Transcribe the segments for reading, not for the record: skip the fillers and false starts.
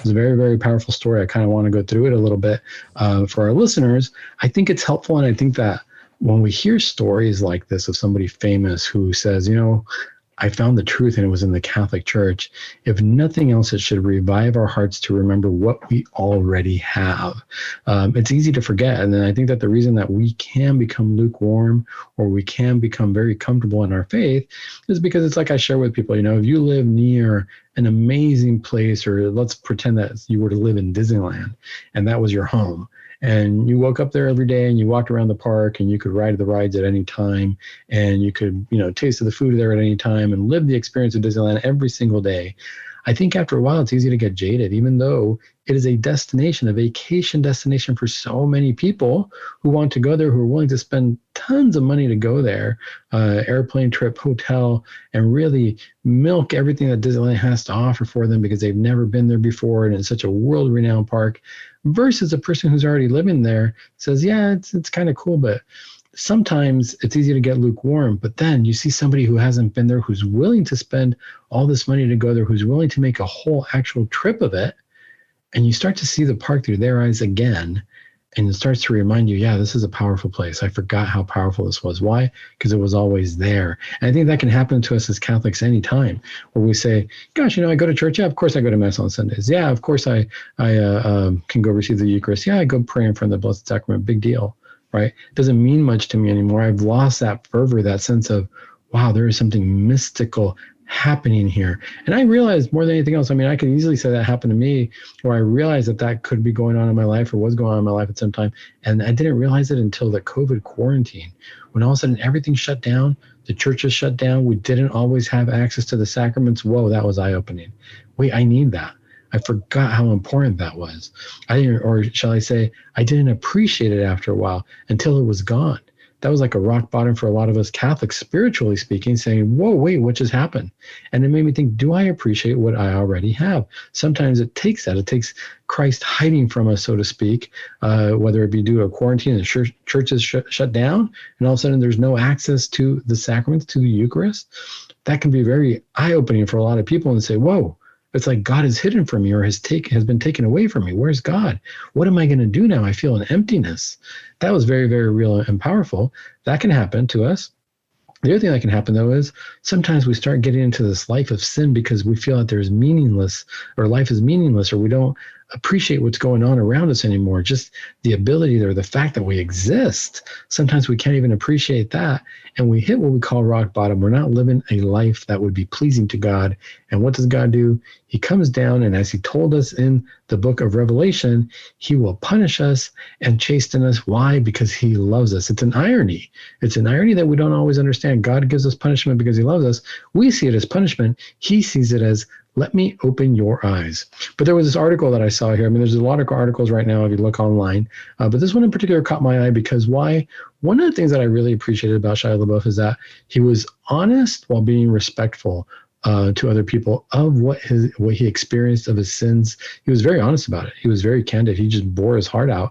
It's a very, very powerful story. I kind of want to go through it a little bit for our listeners. I think it's helpful. And I think that when we hear stories like this of somebody famous who says, I found the truth and it was in the Catholic Church. If nothing else, it should revive our hearts to remember what we already have. It's easy to forget. And then I think that the reason that we can become lukewarm or we can become very comfortable in our faith is because it's like I share with people, if you live near an amazing place, or let's pretend that you were to live in Disneyland and that was your home. And you woke up there every day and you walked around the park and you could ride the rides at any time and you could, taste the food there at any time and live the experience of Disneyland every single day. I think after a while, it's easy to get jaded, even though it is a destination, a vacation destination for so many people who want to go there, who are willing to spend tons of money to go there, airplane trip, hotel, and really milk everything that Disneyland has to offer for them because they've never been there before. And it's such a world-renowned park versus a person who's already living there says, yeah, it's kind of cool, but sometimes it's easy to get lukewarm. But then you see somebody who hasn't been there, who's willing to spend all this money to go there, who's willing to make a whole actual trip of it. And you start to see the park through their eyes again. And it starts to remind you, yeah, this is a powerful place. I forgot how powerful this was. Why? Because it was always there. And I think that can happen to us as Catholics anytime, where we say, gosh, I go to church. Yeah, of course I go to Mass on Sundays. Yeah, of course I can go receive the Eucharist. Yeah, I go pray in front of the Blessed Sacrament. Big deal, right? It doesn't mean much to me anymore. I've lost that fervor, that sense of, wow, there is something mystical happening here. And I realized more than anything else, I could easily say that happened to me, where I realized that could be going on in my life or was going on in my life at some time. And I didn't realize it until the COVID quarantine, when all of a sudden everything shut down, the churches shut down. We didn't always have access to the sacraments. Whoa, that was eye-opening. Wait, I need that. I forgot how important that was. I didn't appreciate it after a while until it was gone. That was like a rock bottom for a lot of us Catholics, spiritually speaking, saying, whoa, wait, what just happened? And it made me think, do I appreciate what I already have? Sometimes it takes that. It takes Christ hiding from us, so to speak, whether it be due to a quarantine, the churches shut down, and all of a sudden there's no access to the sacraments, to the Eucharist. That can be very eye-opening for a lot of people and say, whoa, it's like God is hidden from me or has been taken away from me. Where's God? What am I going to do now? I feel an emptiness. That was very, very real and powerful. That can happen to us. The other thing that can happen, though, is sometimes we start getting into this life of sin because we feel that life is meaningless, or we don't appreciate what's going on around us anymore. Just the ability or the fact that we exist. Sometimes we can't even appreciate that. And we hit what we call rock bottom. We're not living a life that would be pleasing to God. And what does God do? He comes down, and as he told us in the book of Revelation, he will punish us and chasten us. Why? Because he loves us. It's an irony. It's an irony that we don't always understand. God gives us punishment because he loves us. We see it as punishment. He sees it as, let me open your eyes. But there was this article that I saw here. There's a lot of articles right now if you look online. But this one in particular caught my eye because why? One of the things that I really appreciated about Shia LaBeouf is that he was honest while being respectful to other people of what he experienced of his sins. He was very honest about it. He was very candid. He just bore his heart out.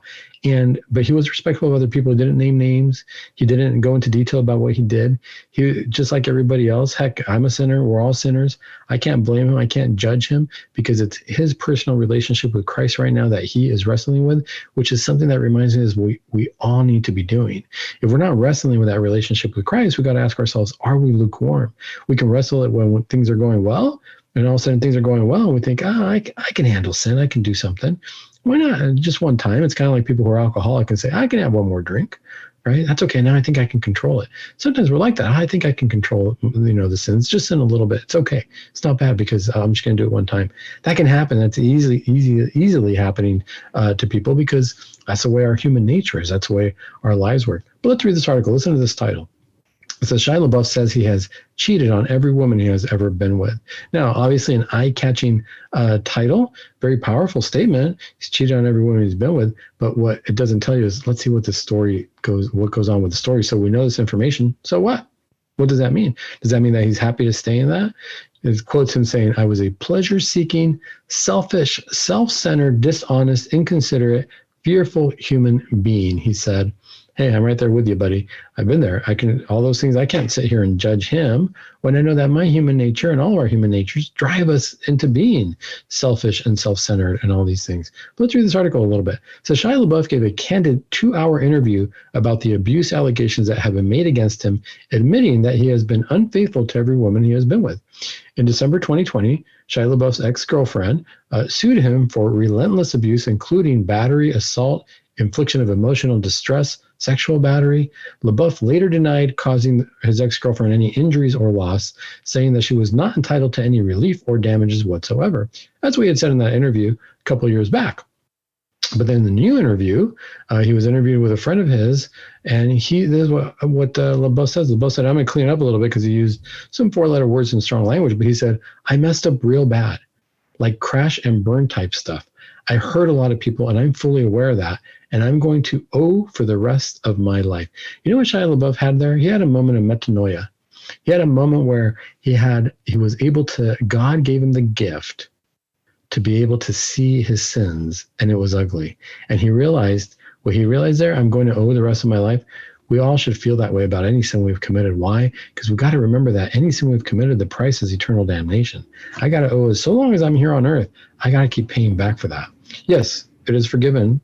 But he was respectful of other people. He didn't name names. He didn't go into detail about what he did. He, just like everybody else, heck, I'm a sinner. We're all sinners. I can't blame him. I can't judge him because it's his personal relationship with Christ right now that he is wrestling with, which is something that reminds me is we all need to be doing. If we're not wrestling with that relationship with Christ, we got to ask ourselves, are we lukewarm? We can wrestle it when things are going well, and all of a sudden things are going well, and we think, I can handle sin. I can do something. Why not? Just one time. It's kind of like people who are alcoholic and say, I can have one more drink, right? That's okay. Now I think I can control it. Sometimes we're like that. I think I can control, the sins, just sin a little bit. It's okay. It's not bad because I'm just going to do it one time. That can happen. That's easily happening to people because that's the way our human nature is. That's the way our lives work. But let's read this article. Listen to this title. It says, Shia LaBeouf says he has cheated on every woman he has ever been with. Now, obviously an eye-catching title, very powerful statement. He's cheated on every woman he's been with, but what it doesn't tell you is, let's see what what goes on with the story. So we know this information. So what? What does that mean? Does that mean that he's happy to stay in that? It quotes him saying, I was a pleasure-seeking, selfish, self-centered, dishonest, inconsiderate, fearful human being, he said. Hey, I'm right there with you, buddy. I've been there. I can, all those things, I can't sit here and judge him when I know that my human nature and all of our human natures drive us into being selfish and self-centered and all these things. But let's read this article a little bit. So Shia LaBeouf gave a candid 2-hour interview about the abuse allegations that have been made against him, admitting that he has been unfaithful to every woman he has been with. In December 2020, Shia LaBeouf's ex-girlfriend sued him for relentless abuse, including battery, assault, infliction of emotional distress, sexual battery. LaBeouf later denied causing his ex-girlfriend any injuries or loss, saying that she was not entitled to any relief or damages whatsoever, as we had said in that interview a couple of years back. But then in the new interview, he was interviewed with a friend of his, and this is what LaBeouf says. LaBeouf said, I'm going to clean it up a little bit because he used some 4-letter words in strong language, but he said, I messed up real bad, like crash and burn type stuff. I hurt a lot of people, and I'm fully aware of that, and I'm going to owe for the rest of my life. You know what Shia LaBeouf had there? He had a moment of metanoia. He had a moment where he was able to, God gave him the gift to be able to see his sins, and it was ugly. And he realized what he realized there, I'm going to owe the rest of my life. We all should feel that way about any sin we've committed. Why? Because we've got to remember that any sin we've committed, the price is eternal damnation. I got to owe it. So long as I'm here on earth, I got to keep paying back for that. Yes, it is forgiven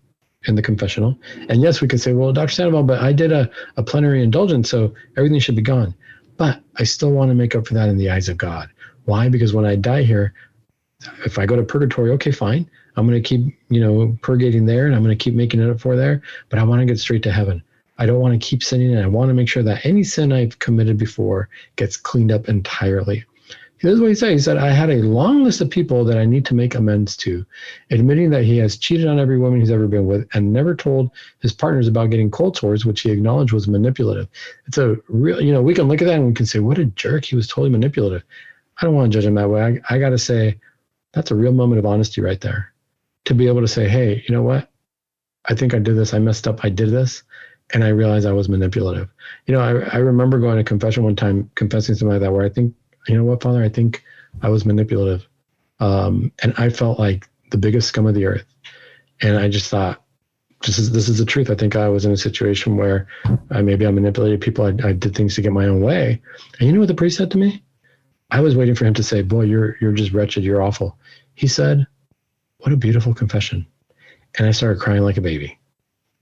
in the confessional. And yes, we could say, well, Dr. Sandoval, but I did a plenary indulgence, so everything should be gone. But I still want to make up for that in the eyes of God. Why? Because when I die here, if I go to purgatory, okay, fine. I'm going to keep, purgating there, and I'm going to keep making it up for there, but I want to get straight to heaven. I don't want to keep sinning, and I want to make sure that any sin I've committed before gets cleaned up entirely. This is what he said. He said, I had a long list of people that I need to make amends to, admitting that he has cheated on every woman he's ever been with and never told his partners about getting cold sores, which he acknowledged was manipulative. It's a real, we can look at that and we can say, what a jerk. He was totally manipulative. I don't want to judge him that way. I got to say, that's a real moment of honesty right there. To be able to say, hey, you know what? I think I did this. I messed up. I did this. And I realized I was manipulative. I remember going to confession one time, confessing something like that, where I think, you know what, Father, I think I was manipulative. And I felt like the biggest scum of the earth. And I just thought, this is the truth. I think I was in a situation where maybe I manipulated people. I did things to get my own way. And you know what the priest said to me? I was waiting for him to say, boy, you're just wretched. You're awful. He said, what a beautiful confession. And I started crying like a baby.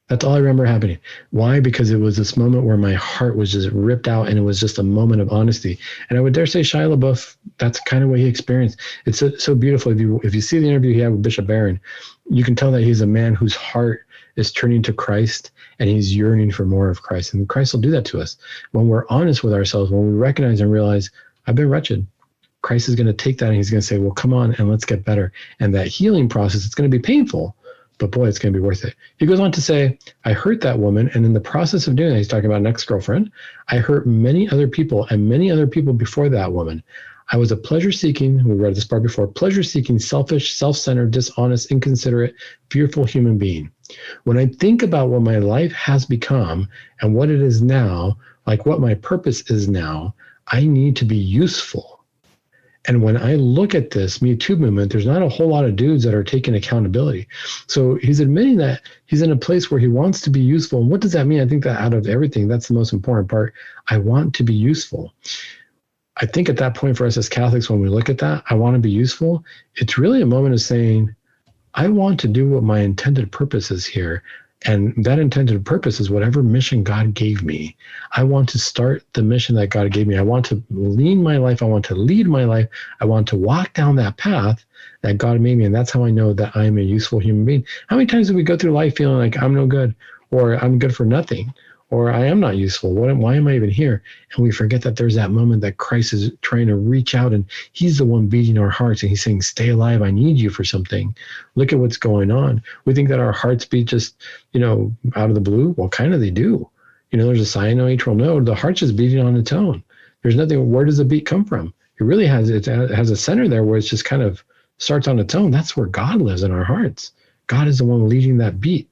That's all I remember happening. Why? Because it was this moment where my heart was just ripped out, and it was just a moment of honesty. And I would dare say Shia LaBeouf, that's kind of what he experienced. It's so beautiful. If you see the interview he had with Bishop Barron, you can tell that he's a man whose heart is turning to Christ, and he's yearning for more of Christ. And Christ will do that to us. When we're honest with ourselves, when we recognize and realize, I've been wretched, Christ is going to take that and he's going to say, well, come on and let's get better. And that healing process, it's going to be painful, but boy, it's going to be worth it. He goes on to say, I hurt that woman. And in the process of doing that, he's talking about an ex-girlfriend. I hurt many other people and many other people before that woman. I was a pleasure-seeking, we read this part before, pleasure-seeking, selfish, self-centered, dishonest, inconsiderate, fearful human being. When I think about what my life has become and what it is now, like what my purpose is now, I need to be useful. And when I look at this Me Too movement, there's not a whole lot of dudes that are taking accountability. So he's admitting that he's in a place where he wants to be useful. And what does that mean? I think that out of everything, that's the most important part. I want to be useful. I think at that point for us as Catholics, when we look at that, I want to be useful. It's really a moment of saying, I want to do what my intended purpose is here. And that intended purpose is whatever mission God gave me. I want to start the mission that God gave me. I want to lean my life. I want to lead my life. I want to walk down that path that God made me. And that's how I know that I'm a useful human being. How many times do we go through life feeling like I'm no good, or I'm good for nothing, or I am not useful? Why am I even here? And we forget that there's that moment that Christ is trying to reach out, and he's the one beating our hearts, and he's saying, stay alive. I need you for something. Look at what's going on. We think that our hearts beat just, out of the blue. Well, kind of they do. There's a sinoatrial node. The heart's just beating on its own. There's nothing. Where does the beat come from? It has a center there where it's just kind of starts on its own. That's where God lives in our hearts. God is the one leading that beat.